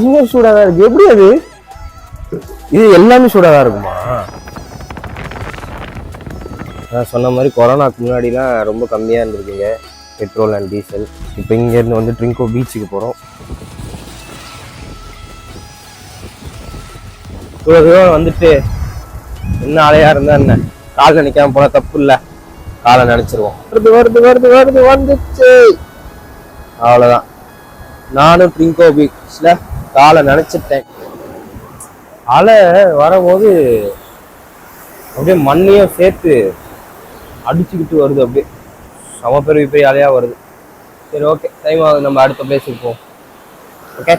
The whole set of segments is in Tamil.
இன்னும் சூடாக தான் இருக்கு. எப்படி அது? இது எல்லாமே சூடாக தான் இருக்குமா? நான் சொன்ன மாதிரி கொரோனாக்கு முன்னாடிலாம் ரொம்ப கம்மியாக இருந்திருக்குங்க பெட்ரோல் அண்ட் டீசல். இப்போ இங்கேருந்து வந்து ட்ரிங்கோ பீச்சுக்கு போகிறோம். இவ்வளோ தூரம் வந்துட்டு என்ன அலையா இருந்தா என்ன, காலில் நிற்காம போனால் தப்பு இல்லை, காலை நினச்சிருவோம். வருது வருது வருது வருது வந்துச்சு. அவ்வளோதான், நானும் ட்ரிங்கோ பீச்சில் காலை நினச்சிட்டேன். அலை வரும்போது அப்படியே மண்ணையும் சேர்த்து அடிச்சுக்கிட்டு வருது, அப்படியே செம பெரிய பெரிய அலையா வருது. சரி, ஓகே, டைம் ஆகுது, நம்ம அடுத்த பிளேஸுக்கு போவோம். ஓகே,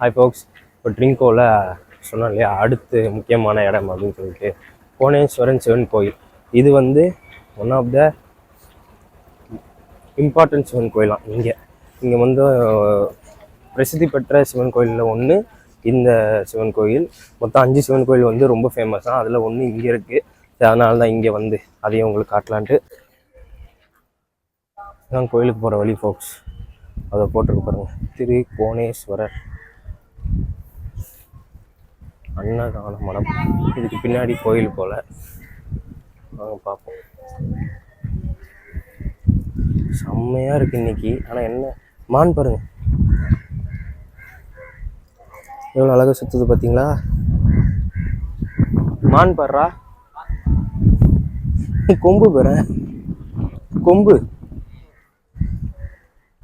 ஹாய் ஃபோக்ஸ். இப்போ ட்ரிங்கோவில் சொன்னோம் இல்லையா, அடுத்து முக்கியமான இடம் அப்படின்னு சொல்லிட்டு கோணேஸ்வரன் சிவன் கோயில். இது வந்து one of the important Sivan கோயிலாம். இங்கே வந்து பிரசித்தி பெற்ற சிவன் கோயிலில் ஒன்று இந்த சிவன் கோயில். மொத்தம் 5 சிவன் கோயில் வந்து ரொம்ப ஃபேமஸ் தான். அதில் ஒன்று இங்கே இருக்குது. அதனால தான் இங்கே வந்து அதையும் உங்களுக்கு காட்டலான்ட்டு. இதுதான் கோயிலுக்கு போகிற வழி ஃபோக்ஸ். அதை போட்டிருக்கு பாருங்கள், திரு கோணேஸ்வரர் அன்னதான மடம். இதுக்கு பின்னாடி கோயில் போல், வாங்க பார்ப்போம். செம்மையாக இருக்குது இன்னைக்கு. ஆனால் என்ன மான் பாருங்க, எவ்வளோ அழகாக சுற்றுது பார்த்தீங்களா? மான் பாடுறா, கொம்பு பாரு, கொம்பு.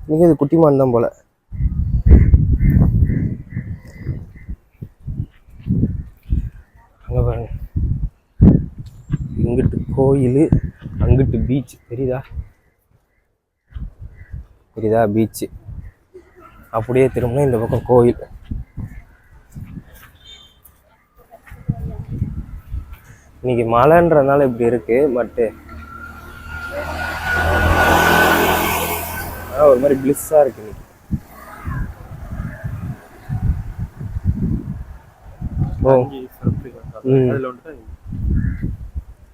இன்னைக்கு இது குட்டி மான் தான் போல. அங்கே பாருங்க, இங்கிட்டு கோயில், அங்கிட்டு பீச். தெரியுதா தெரியுதா பீச்சு. அப்படியே திரும்பினா இந்த பக்கம் கோயில். இன்னைக்கு மழைன்றதுனால இப்படி இருக்கு. பட்டு ஒரு மாதிரி பிளிஸ்ஸா இருக்கு இன்னைக்கு.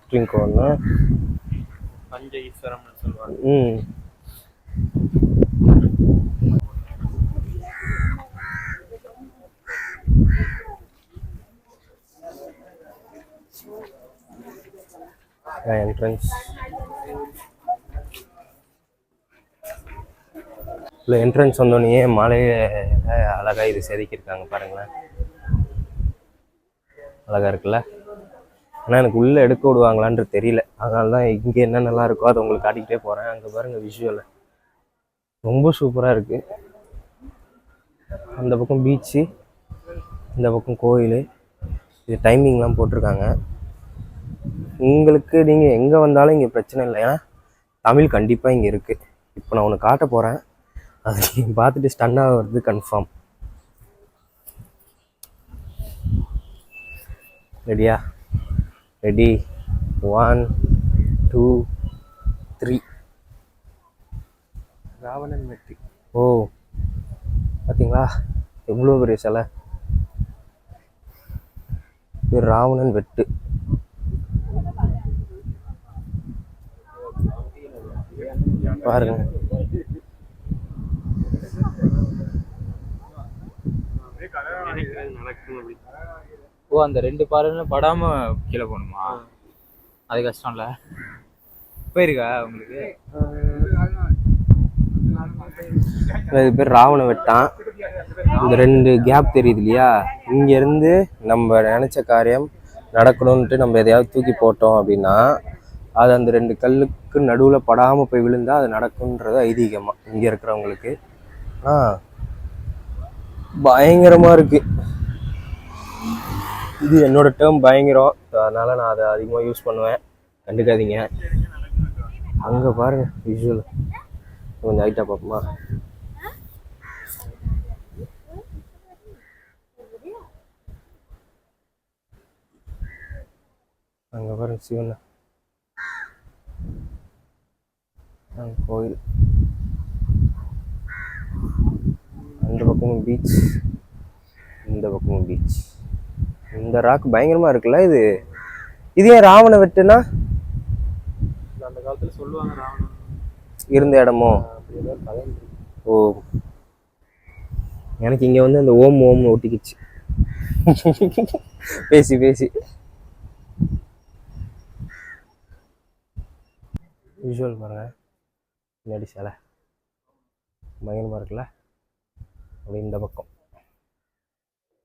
ட்ரிங்கோன்னா பஞ்ச ஈஸ்வரம்னு சொல்லுவாங்க. என்ட்ரன்ஸ் இல்லை, என்ட்ரன்ஸ் வந்தோடனே மலையை அழகாக இது செதுக்கியிருக்காங்க பாருங்களேன். அழகாக இருக்குல்ல. ஆனால் எனக்கு உள்ளே எடுக்க விடுவாங்களான்னு தெரியல. அதனால தான் இங்கே என்னென்னலாம் இருக்கோ அதை உங்களுக்கு காட்டிக்கிட்டே போகிறேன். அங்கே பாருங்கள் விஷுவல் ரொம்ப சூப்பராக இருக்குது. அந்த பக்கம் பீச்சு, இந்த பக்கம் கோயில். இது டைமிங்லாம் போட்டிருக்காங்க. உங்களுக்கு நீங்கள் எங்கே வந்தாலும் இங்கே பிரச்சனை இல்லை, ஏன்னா தமிழ் கண்டிப்பாக இங்கே இருக்குது. இப்போ நான் ஒன்று காட்ட போகிறேன், அது நீங்கள் பார்த்துட்டு ஸ்டன்னாக வருது கன்ஃபார்ம். ரெடியா? ரெடி, 1 2 3. ராவணன் வெற்றி. ஓ பார்த்தீங்களா எவ்வளோ பெரிய சிலை. இது ராவணன் வெட்டு. பாருங்க, ஓ அந்த 2 பாறைன்னு படாம கீழே போகணுமா? அது கஷ்டம் இல்லை. போயிருக்கா உங்களுக்கு? இது பேர் ராவண வெட்டான். இந்த 2 கேப் தெரியுது இல்லையா, இங்கேருந்து நம்ம நினச்ச காரியம் நடக்கணும்ன்ட்டு நம்ம எதையாவது தூக்கி போட்டோம் அப்படின்னா அது அந்த 2 கல்லுக்கு நடுவில் படாமல் போய் விழுந்தால் அது நடக்குன்றது ஐதீகமாக இங்கே இருக்கிறவங்களுக்கு. பயங்கரமாக இருக்குது. இது என்னோட டேர்ம் பயங்கரம், அதனால் நான் அதை அதிகமாக யூஸ் பண்ணுவேன், கண்டுக்காதீங்க. அங்கே பாருங்கள் விஷுவல், கொஞ்சம் ஹைட்டாக பார்ப்போமா? அங்கே பாருங்க சிவன் கோயில். அந்த பக்கமும் பீச், இந்த பக்கமும் பீச். இந்த ராக் பயங்கரமா இருக்குல்ல இது. இது ஏன் ராவண வெட்டுனா அந்த காலத்துல சொல்லுவாங்க ராவணன் இருந்த இடமோ? அப்படி ஏதோ கதை இருக்கு. ஓ, எனக்கு இங்க வந்து அந்த ஓம் ஓம் ஒட்டிக்கிச்சு பேசி பேசி. விஷுவல் பாருங்க, பின்னாடி சிலை பயங்கரமா இருக்குல்ல. அப்படி இந்த பக்கம்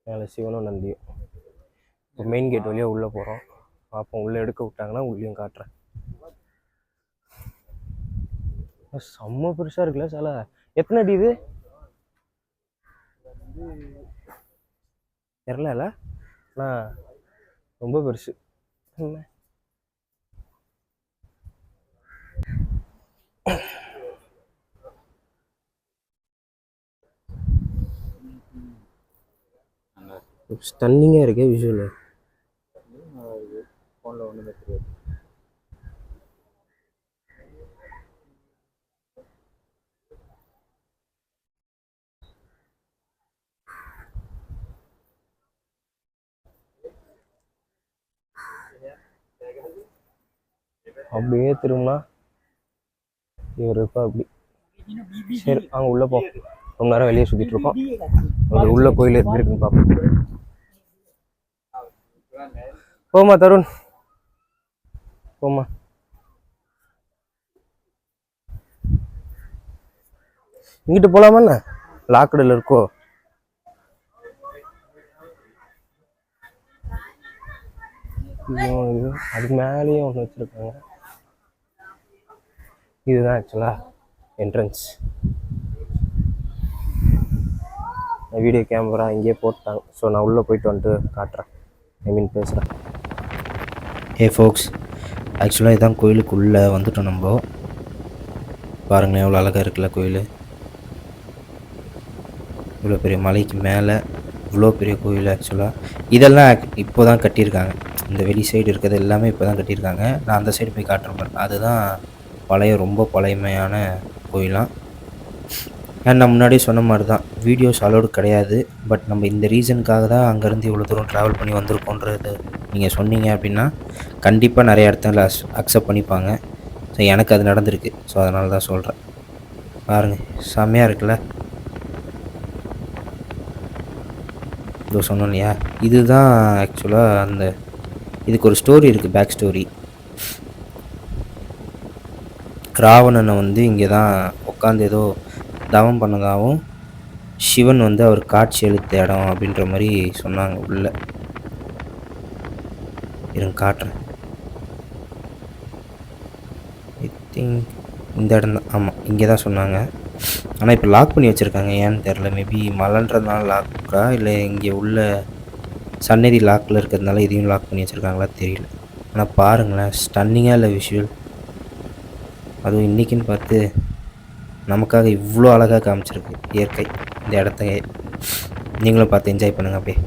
மேலே சிவனும் நந்தியும். இப்போ மெயின் கேட் வழியாக உள்ளே போகிறோம். பார்ப்போம், உள்ளே எடுக்க விட்டாங்கன்னா உள்ளேயும் காட்டுறேன். செம்ம பெருசாக இருக்குல்ல சிலை. எத்தனை அடி இது தெரில. ஆனால் ரொம்ப பெருசு. ஸ்டன்னிங்காக இருக்கே விஷுவலு. ஃபோனில் ஒன்றுமே தெரியாது. அப்படியே திரும்பினா இவர் இருப்பா அப்படி. சரி அங்கே உள்ளே போ. ரொம்ப நேரம் வெளியே சுற்றிட்டு இருக்கோம். அது உள்ள கோயில் எப்படி இருக்குன்னு பார்ப்போம். போமா தருண், போமா. இங்கிட்டு போலாமா என்ன? லாக்கடில் இருக்கோ? அதுக்கு மேலேயும் ஒன்று வச்சுருக்காங்க. இதுதான் ஆக்சுவலா என்ட்ரன்ஸ். வீடியோ கேமரா இங்கேயே போட்டாங்க. ஸோ நான் உள்ளே போயிட்டு வந்துட்டு காட்டுறேன், ஐ மீன் பேசுகிறேன். ஃபோக்ஸ், ஆக்சுவலாக இதுதான் கோயிலுக்குள்ளே வந்துட்டோம் நம்ம. பாருங்களேன் எவ்வளோ அழகாக இருக்குல்ல கோயில். இவ்வளோ பெரிய மலைக்கு மேலே இவ்வளோ பெரிய கோயில். ஆக்சுவலாக இதெல்லாம் இப்போ தான் கட்டியிருக்காங்க. இந்த வெளி சைடு இருக்கிறது எல்லாமே இப்போ தான் கட்டியிருக்காங்க. நான் அந்த சைடு போய் காட்டுறேன் பாருங்க. அதுதான் பழைய, ரொம்ப பழைமையான கோயிலாம். ஏன்னா நான் முன்னாடியே சொன்ன மாதிரி தான், வீடியோஸ் அலோடு கிடையாது. பட் நம்ம இந்த ரீசனுக்காக தான் அங்கேருந்து இவ்வளோ தூரம் ட்ராவல் பண்ணி வந்திருக்கோன்றது நீங்கள் சொன்னீங்க அப்படின்னா கண்டிப்பாக நிறைய இடத்துல அக்செப்ட் பண்ணிப்பாங்க. ஸோ எனக்கு அது நடந்திருக்கு. ஸோ அதனால தான் சொல்கிறேன். பாருங்கள் செம்மையாக இருக்குல்ல. இதோ சொன்னோம் இல்லையா, இதுதான் ஆக்சுவலாக அந்த இதுக்கு ஒரு ஸ்டோரி இருக்குது, பேக் ஸ்டோரி. ராவணனை வந்து இங்கே தான் உட்காந்து ஏதோ தவம் பண்ணதாகவும் சிவன் வந்து அவர் காட்சி அளித்த இடம் அப்படின்ற மாதிரி சொன்னாங்க. உள்ள இருங்க காட்டுறேன். ஐ திங்க் இந்த இடம் தான். ஆமாம், இங்கே தான் சொன்னாங்க. ஆனால் இப்போ லாக் பண்ணி வச்சுருக்காங்க. ஏன்னு தெரில. மேபி மலைன்றதுனால லாக்கா, இல்லை இங்கே உள்ள சன்னதி லாக்கில் இருக்கிறதுனால இதையும் லாக் பண்ணி வச்சுருக்காங்களா தெரியல. ஆனால் பாருங்களேன், ஸ்டன்னிங்காக இல்லை விஷுவல். அதுவும் இன்றைக்கின்னு பார்த்து நமக்காக இவ்வளோ அழகாக காமிச்சிருக்கு இயற்கை இந்த இடத்த. நீங்களும் பார்த்து என்ஜாய் பண்ணுங்கள் அப்படியே.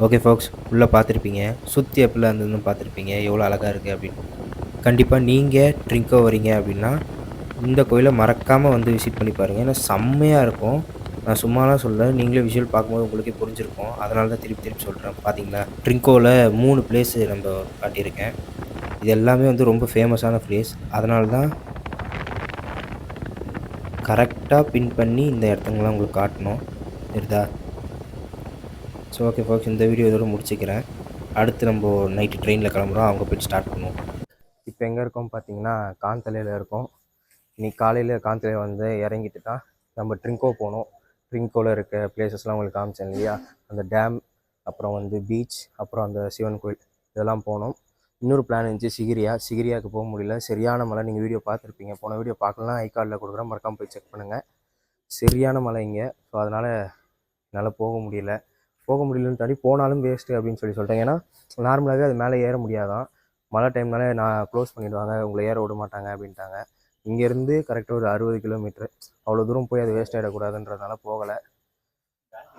ஓகே ஃபோக்ஸ், உள்ளே பார்த்துருப்பீங்க, சுற்றி எப்படிலாம் இருந்ததுன்னு பார்த்துருப்பீங்க, எவ்வளோ அழகாக இருக்குது அப்படின்னு. கண்டிப்பாக நீங்கள் ட்ரிங்கோ வரீங்க அப்படின்னா இந்த கோயிலை மறக்காமல் வந்து விசிட் பண்ணி பாருங்கள். ஏன்னா செம்மையாக இருக்கும். நான் சும்மாலாம் சொல்ல, நீங்களே விஷுவல் பார்க்கும்போது உங்களுக்கே புரிஞ்சிருக்கும். அதனால தான் திருப்பி திருப்பி சொல்கிறேன். பார்த்தீங்களா, ட்ரிங்கோவில் 3 பிளேஸு நம்ம காட்டியிருக்கேன். இது எல்லாமே வந்து ரொம்ப ஃபேமஸான பிளேஸ். அதனால தான் கரெக்டாக பின் பண்ணி இந்த இடத்துங்களாம் உங்களுக்கு காட்டணும், சரிதா? ஸோ ஓகே ஃபோக்ஸ், இந்த வீடியோ இதோட முடிச்சுக்கிறேன். அடுத்து நம்ம நைட்டு ட்ரெயினில் கிளம்புறோம், அவங்க போய்ட்டு ஸ்டார்ட் பண்ணுவோம். இப்போ எங்கே இருக்கோம் பார்த்தீங்கன்னா, காந்தலையில் இருக்கோம். இன்னைக்கு காலையில் காந்தலையில் வந்து இறங்கிட்டு தான் நம்ம ட்ரிங்கோ போகணும். ட்ரிங்கோவில் இருக்க பிளேசஸ்லாம் உங்களுக்கு காமிச்சேன் இல்லையா, அந்த டேம், அப்புறம் வந்து பீச், அப்புறம் அந்த சிவன் கோயில், இதெல்லாம் போகணும். இன்னொரு பிளான் இருந்துச்சு சிகிரியாவுக்கு போக முடியல. சரியான மழை. நீங்கள் வீடியோ பார்த்துருப்பீங்க. போன வீடியோ பார்க்கலாம், ஐ கார்டில் கொடுக்குறேன், மறக்காமல் போய் செக் பண்ணுங்கள். சரியான மழை இங்கே. ஸோ அதனால் என்னால் போக முடியலன்னு தாண்டி போனாலும் வேஸ்ட்டு அப்படின்னு சொல்லிட்டேன். ஏன்னா நார்மலாகவே அது மேலே ஏற முடியாதான். மழை டைம்னாலே நான் க்ளோஸ் பண்ணிவிடுவாங்க, உங்களை ஏற விட மாட்டாங்க அப்படின்ட்டாங்க. இங்கேருந்து கரெக்டாக ஒரு 60 கிலோமீட்ரு. அவ்வளோ தூரம் போய் அது வேஸ்ட் ஆகிடக்கூடாதுன்றதுனால போகலை.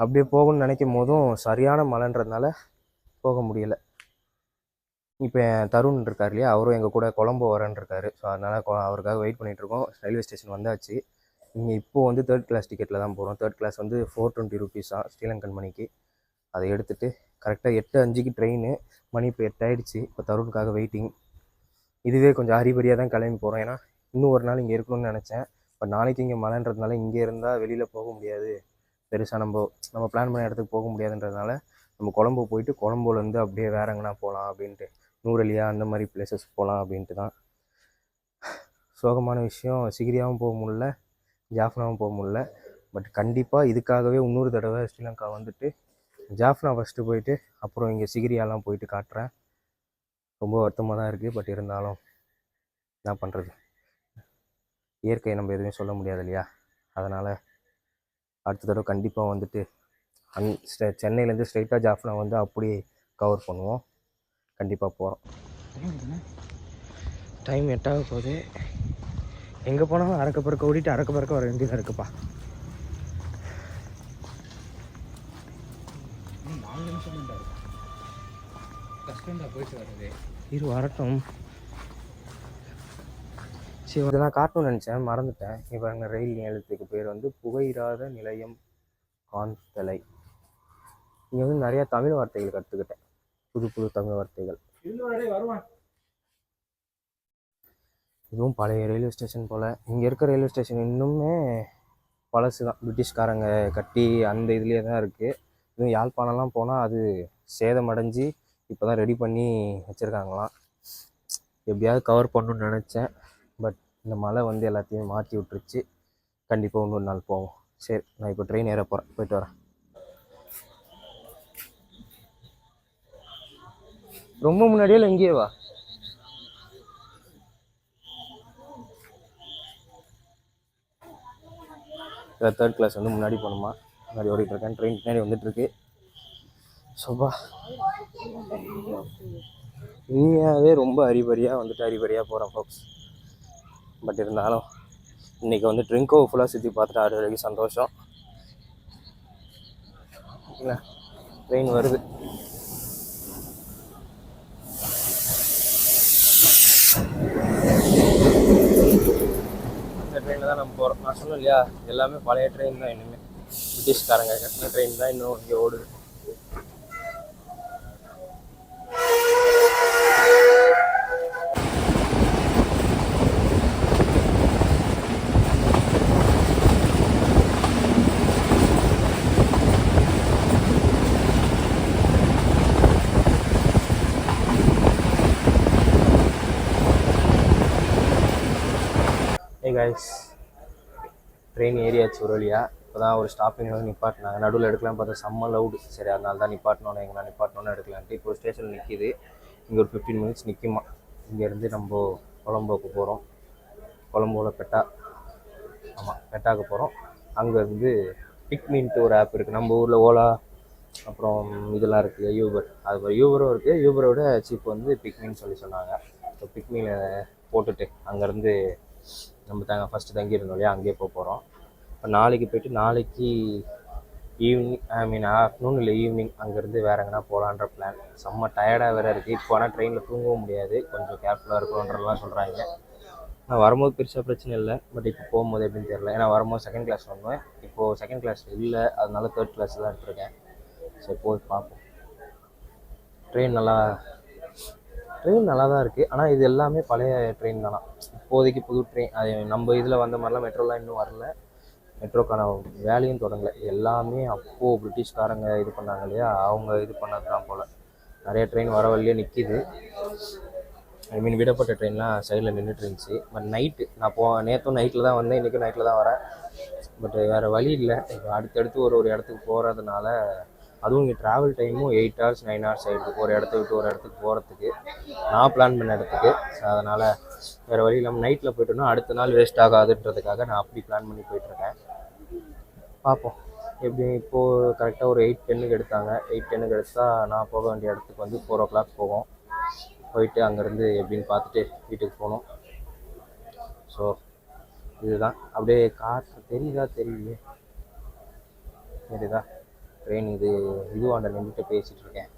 அப்படியே போகணும்னு நினைக்கும் போதும் சரியான மழைன்றதுனால போக முடியலை. இப்போ தருண் இருக்கார் இல்லையா, அவரும் எங்கள் கூட கொழம்பு வரேன்னு இருக்காரு. ஸோ அதனால் அவருக்காக வெயிட் பண்ணிகிட்ருக்கோம். ரயில்வே ஸ்டேஷன் வந்தாச்சு. இங்கே இப்போது வந்து 3rd கிளாஸ் டிக்கெட்டில் தான் போகிறோம். 3rd கிளாஸ் வந்து 420 ருபீஸ் தான் ஸ்ரீலங்கன் மணிக்கு. அதை எடுத்துகிட்டு கரெக்டாக 8:05க்கு ட்ரெயின். மணி இப்போ 8 ஆகிடுச்சு. இப்போ தருணுக்காக வெயிட்டிங். இதுவே கொஞ்சம் ஹரிபரியாக தான் கிளம்பி போகிறோம். ஏன்னா இன்னும் ஒரு நாள் இங்கே இருக்கணும்னு நினச்சேன். இப்போ நாளைக்கு இங்கே மழைன்றதுனால இங்கே இருந்தால் வெளியில் போக முடியாது, பெருசாக நம்ம பிளான் பண்ண இடத்துக்கு போக முடியாதுன்றதுனால நம்ம கொழம்பு போயிட்டு கொழம்புலேருந்து அப்படியே வேற எங்கன்னா போகலாம் அப்படின்ட்டு, நூரெலியா அந்த மாதிரி பிளேசஸ் போகலாம் அப்படின்ட்டு தான். சோகமான விஷயம், சிகிரியாவும் போக முடியல, ஜாஃப்னாவும் போக முடியல. பட் கண்டிப்பாக இதுக்காகவே இன்னொரு தடவை ஸ்ரீலங்கா வந்துட்டு ஜாஃப்னா ஃபஸ்ட்டு போயிட்டு அப்புறம் இங்கே சிகிரியாலாம் போயிட்டு காட்டுறேன். ரொம்ப வருத்தமாக தான் இருக்குது. பட் இருந்தாலும் என்ன பண்ணுறது, இயற்கையை நம்ம எதுவுமே சொல்ல முடியாது இல்லையா. அதனால் அடுத்த தடவை கண்டிப்பாக வந்துட்டு சென்னையிலேருந்து ஸ்ட்ரைட்டாக ஜாஃப்னா வந்து அப்படியே கவர் பண்ணுவோம். கண்டிப்பாக போகிறோம். டைம் 8 ஆக போகுது. எங்கே போனாலும் அறக்க பறக்க ஓடிட்டு அறக்க பறக்க வர வேண்டியதாக இருக்குப்பா. 4 நிமிஷம் தான் கஷ்டம் தான் போயிட்டு வருது. இரு வரட்டும். சரி, அதை நான் காட்டணும்னு நினச்சேன், மறந்துட்டேன். இப்போ எங்கள் ரயில் நிலையத்துக்கு பேர் வந்து புகையிராத நிலையம் கான்தலை. இங்கே வந்து நிறையா தமிழ் வார்த்தைகள் கற்றுக்கிட்டேன், புது புது தமிழ் வார்த்தைகள். இதுவும் பழைய ரயில்வே ஸ்டேஷன் போல். இங்கே இருக்க ரயில்வே ஸ்டேஷன் இன்னுமே பழசு தான், பிரிட்டிஷ்காரங்க கட்டி அந்த இதுலேயே தான் இருக்குது. இன்னும் யாழ்ப்பாணம்லாம் போனால் அது சேதமடைஞ்சு இப்போ தான் ரெடி பண்ணி வச்சுருக்காங்களாம். எப்படியாவது கவர் பண்ணணுன்னு நினச்சேன். பட் இந்த மழை வந்து எல்லாத்தையும் மாற்றி விட்டுருச்சு. கண்டிப்பாக இன்னொரு நாள் போவோம். சரி, நான் இப்போ ட்ரெயின் ஏற போகிறேன், போயிட்டு வரேன். ரொம்ப முன்னாடியே இல்லை இங்கேயே வா. தேர்ட் கிளாஸ் வந்து முன்னாடி போகணுமா, முன்னாடி ஓடிட்டு இருக்கேன். ட்ரெயின் பின்னாடி வந்துட்டுருக்கு. சோபா இனியாவே ரொம்ப ஹரிபரியாக வந்துட்டு ஹரிபரியாக போகிறேன் ஃபோக்ஸ். பட் இருந்தாலும் இன்றைக்கி வந்து ட்ரிங்கோ ஃபுல்லாக சுற்றி பார்த்துட்டு அது வரைக்கும் சந்தோஷம். இல்லை, ட்ரெயின் வருது. இந்த ட்ரெயினில் தான் நம்ம போகிறோம். நான் சொன்னேன் இல்லையா, எல்லாமே பழைய ட்ரெயின் தான். இனிமேல் பிரிட்டிஷ்காரங்க கட்டின ட்ரெயின் தான் இன்னும் இங்கே ஓடுது. கைஸ், ட்ரெயின் ஏரியாச்சு ஒரு வழியா. இப்போ தான் ஒரு ஸ்டாப்பிங் வந்து நிப்பாட்டினாங்க. நடுவில் எடுக்கலாம் பார்த்தா செம்ம லவுடு. சரி, அதனால தான் நிப்பாட்டணும், எங்கன்னா நிப்பாட்டணும்னு எடுக்கலான்ட்டு இப்போ ஸ்டேஷனில் நிற்கிது. இங்கே ஒரு 15 மினிட்ஸ் நிற்குமா. இங்கேருந்து நம்ம கொலம்போக்கு போகிறோம். கொலம்போவில் பெட்டா, ஆமாம் பெட்டாக்கு போகிறோம். அங்கேருந்து பிக்மின்ட்டு ஒரு ஆப் இருக்குது. நம்ம ஊரில் ஓலா அப்புறம் இதெல்லாம் இருக்குது, யூபர். அது யூபரும் இருக்குது. யூபரோட சீப் வந்து பிக்மின்னு சொல்லி சொன்னாங்க. ஸோ பிக்மினை போட்டுட்டு அங்கேருந்து நம்ம ஃபஸ்ட்டு தங்கியிருந்தோம் இல்லையா, அங்கேயே போகிறோம். இப்போ நாளைக்கு போய்ட்டு நாளைக்கு ஈவினிங் ஆஃப்டர்நூன் இல்லை ஈவினிங் அங்கேருந்து வேறு எங்கன்னா போகலான்ற பிளான். செம்ம டயர்டாக வேறு இருக்குது. இப்போ ஆனால் ட்ரெயினில் தூங்கவும் முடியாது, கொஞ்சம் கேர்ஃபுல்லாக இருக்கணுன்றலாம் சொல்கிறாங்க. நான் வரும்போது பெருசாக பிரச்சனை இல்லை. பட் இப்போ போகும்போது எப்படின்னு தெரியல. ஏன்னா வரும்போது செகண்ட் கிளாஸ் வந்தேன், இப்போது செகண்ட் கிளாஸ் இல்லை, அதனால தேர்ட் கிளாஸ் தான் எடுத்துருக்கேன். சரி, போய் பார்ப்போம். ட்ரெயின் நல்லா தான் இருக்குது. ஆனால் இது எல்லாமே பழைய ட்ரெயின் தானா, இப்போதைக்கு புது ட்ரெயின். அது நம்ம இதில் வந்த மாதிரிலாம் மெட்ரோலாம் இன்னும் வரல. மெட்ரோக்கான வேலையும் தொடங்கலை. எல்லாமே அப்போது பிரிட்டிஷ்காரங்க இது பண்ணாங்க இல்லையா, அவங்க இது பண்ணது தான் போல். நிறைய ட்ரெயின் வர வழியே நிற்கிது. விடப்பட்ட ட்ரெயின்லாம் சைடில் நின்றுட்டு இருந்துச்சு. பட் நைட்டு நான் நேற்றும் நைட்டில் தான் வந்தேன், இன்றைக்கும் நைட்டில் தான் வரேன். பட் வேறு வழி இல்லை. இப்போ அடுத்தடுத்து ஒரு இடத்துக்கு போகிறதுனால, அதுவும் இங்கே ட்ராவல் டைமும் 8 hours 9 hours ஆகிடுது ஒரு இடத்த விட்டு ஒரு இடத்துக்கு போகிறதுக்கு, நான் பிளான் பண்ண இடத்துக்கு. ஸோ அதனால் வேறு வழி இல்லாமல் நைட்டில் போய்ட்டோன்னா அடுத்த நாள் வேஸ்ட் ஆகாதுன்றதுக்காக நான் அப்படி பிளான் பண்ணி போயிட்டுருக்கேன். பார்ப்போம் எப்படி. இப்போது கரெக்டாக ஒரு 8:10 எடுத்தாங்க. 8:10 எடுத்தால் நான் போக வேண்டிய இடத்துக்கு வந்து 4 o'clock போகும். போயிட்டு அங்கேருந்து எப்படின்னு பார்த்துட்டு வீட்டுக்கு போகணும். ஸோ இதுதான். அப்படியே காற்று தெரியுதா, தெரியலையே, தெரியுதா ட்ரெயின். இதுவாண்ட நின்றுட்டு பேசிகிட்டு இருக்கேன்.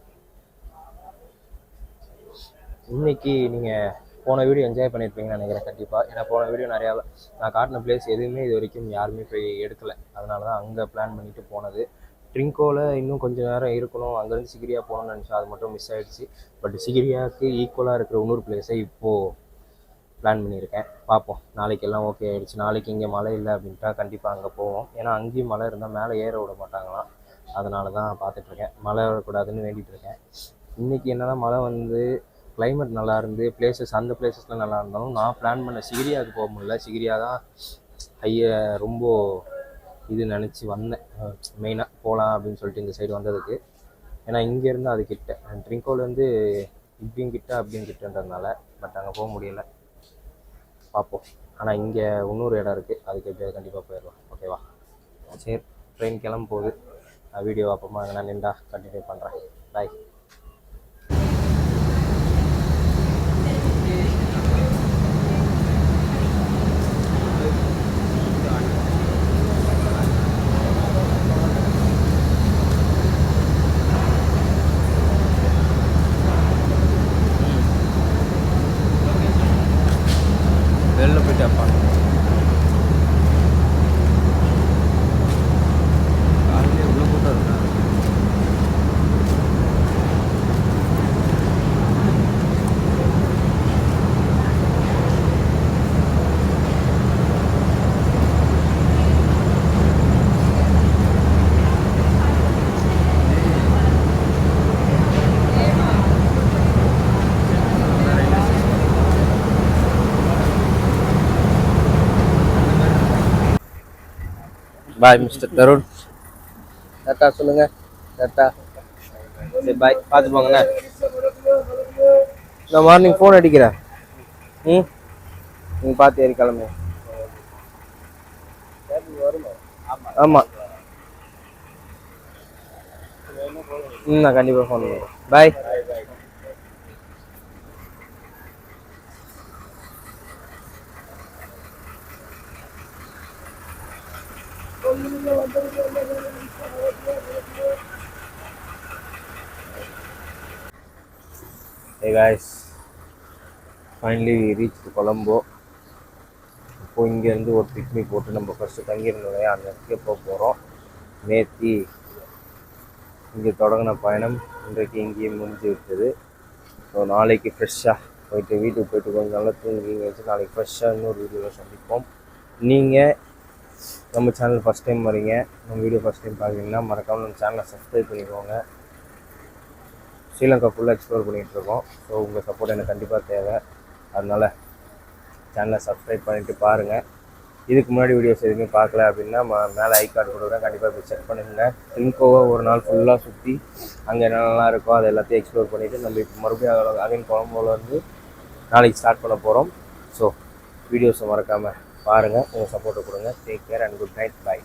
இன்றைக்கி நீங்கள் போன வீடியோ என்ஜாய் பண்ணியிருப்பீங்கன்னு நினைக்கிறேன் கண்டிப்பாக. ஏன்னா போன வீடியோ நிறையா நான் காட்டின பிளேஸ் எதுவுமே இது வரைக்கும் யாருமே போய் எடுக்கலை. அதனால தான் அங்கே பிளான் பண்ணிவிட்டு போனது. ட்ரிங்கோவில் இன்னும் கொஞ்சம் நேரம் இருக்கணும், அங்கேருந்து சிகிரியா போகணும்னு நினச்சா அது மட்டும் மிஸ் ஆகிடுச்சு. பட் சிகிரியாவுக்கு ஈக்குவலாக இருக்கிற இன்னொரு பிளேஸை இப்போது பிளான் பண்ணியிருக்கேன். பார்ப்போம், நாளைக்கு எல்லாம் ஓகே ஆகிடுச்சு. நாளைக்கு இங்கே மழை இல்லை அப்படின்ட்டா கண்டிப்பாக அங்கே போவோம். ஏன்னா அங்கேயும் மழை இருந்தால் மேலே ஏற விட மாட்டாங்களாம். அதனால தான் பார்த்துட்ருக்கேன், மழை வரக்கூடாதுன்னு வேண்டிகிட்டு இருக்கேன். இன்றைக்கி என்ன தான் மழை வந்து கிளைமேட் நல்லா இருந்து பிளேசஸ் அந்த பிளேசஸ்லாம் நல்லா இருந்தாலும் நான் பிளான் பண்ண சிகிரியாவுக்கு போக முடியல. சிகிரியா தான் ரொம்ப இது நினச்சி வந்தேன், மெயினாக போகலாம் அப்படின்னு சொல்லிட்டு இந்த சைடு வந்ததுக்கு. ஏன்னா இங்கேருந்து அது கிட்ட, ட்ரிங்கோலேருந்து இப்படியும் கிட்ட அப்படியும் கிட்டன்றதுனால. பட் அங்கே போக முடியல, பார்ப்போம். ஆனால் இங்கே இன்னொரு இடம் இருக்குது, அதுக்கு எப்படியாவது கண்டிப்பாக போயிடலாம். ஓகேவா? சரி, ட்ரெயின் கிளம்ப போகுது. நான் வீடியோ அப்புறமா எங்கன்னா நின்றா கண்டினியூ பண்ணுறேன். பாய். வெளில போயிட்டு அப்பா காலையிலே உள்ள கூட்டம் இருக்கா? பாய் மிஸ்டர் தருண். டாட்டா சொல்லுங்கள். டாட்டா. சரி பாய், பார்த்து போங்கண்ணே. நான் மார்னிங் ஃபோன் அடிக்கிறேன். நீங்கள் பார்த்து ஏறி கிளம்பு. ஆமாம். நான் கண்டிப்பாக ஃபோன் பண்ணுறேன். பாய். Hey guys, finally we reached Colombo. இப்போ இங்கேருந்து ஒரு பிக்னிக் போட்டு நம்ம ஃபஸ்ட்டு தங்கியிருந்தோம் அந்த இடத்துக்கு போக போகிறோம். நேற்று இங்கே தொடங்கின பயணம் இன்றைக்கு இங்கேயும் முடிஞ்சு விட்டது. ஸோ நாளைக்கு ஃப்ரெஷ்ஷாக போயிட்டு வீட்டுக்கு போயிட்டு கொஞ்சம் நல்லா தூங்கி வச்சு நாளைக்கு ஃப்ரெஷ்ஷாக இன்னொரு வீடியோவில் சந்திப்போம். நீங்கள் நம்ம சேனல் ஃபஸ்ட் டைம் வரீங்க, நம்ம வீடியோ ஃபஸ்ட் டைம் பார்க்குறீங்கன்னா மறக்காமல் நம்ம சேனலை சப்ஸ்கிரைப் பண்ணிக்கோங்க. ஸ்ரீலங்கா ஃபுல்லாக எக்ஸ்ப்ளோர் பண்ணிகிட்ருக்கோம். ஸோ உங்கள் சப்போர்ட் எனக்கு கண்டிப்பாக தேவை. அதனால் சேனலை சப்ஸ்கிரைப் பண்ணிவிட்டு பாருங்கள். இதுக்கு முன்னாடி வீடியோஸ் எதுவுமே பார்க்கல அப்படின்னா மேலே ஐ கார்டு கொடுக்குறேன், கண்டிப்பாக போய் செக் பண்ணுங்கள். ட்ரிங்கோவை ஒரு நாள் ஃபுல்லாக சுற்றி அங்கே என்னென்னலாம் இருக்கோ அதை எல்லாத்தையும் எக்ஸ்ப்ளோர் பண்ணிவிட்டு நம்ம இப்போ மறுபடியும் அகைன் கொலம்போவில் வந்து நாளைக்கு ஸ்டார்ட் பண்ண போகிறோம். ஸோ வீடியோஸை மறக்காமல் பாருங்கள், உங்கள் சப்போர்ட்டை கொடுங்க. Take care and good night. Bye.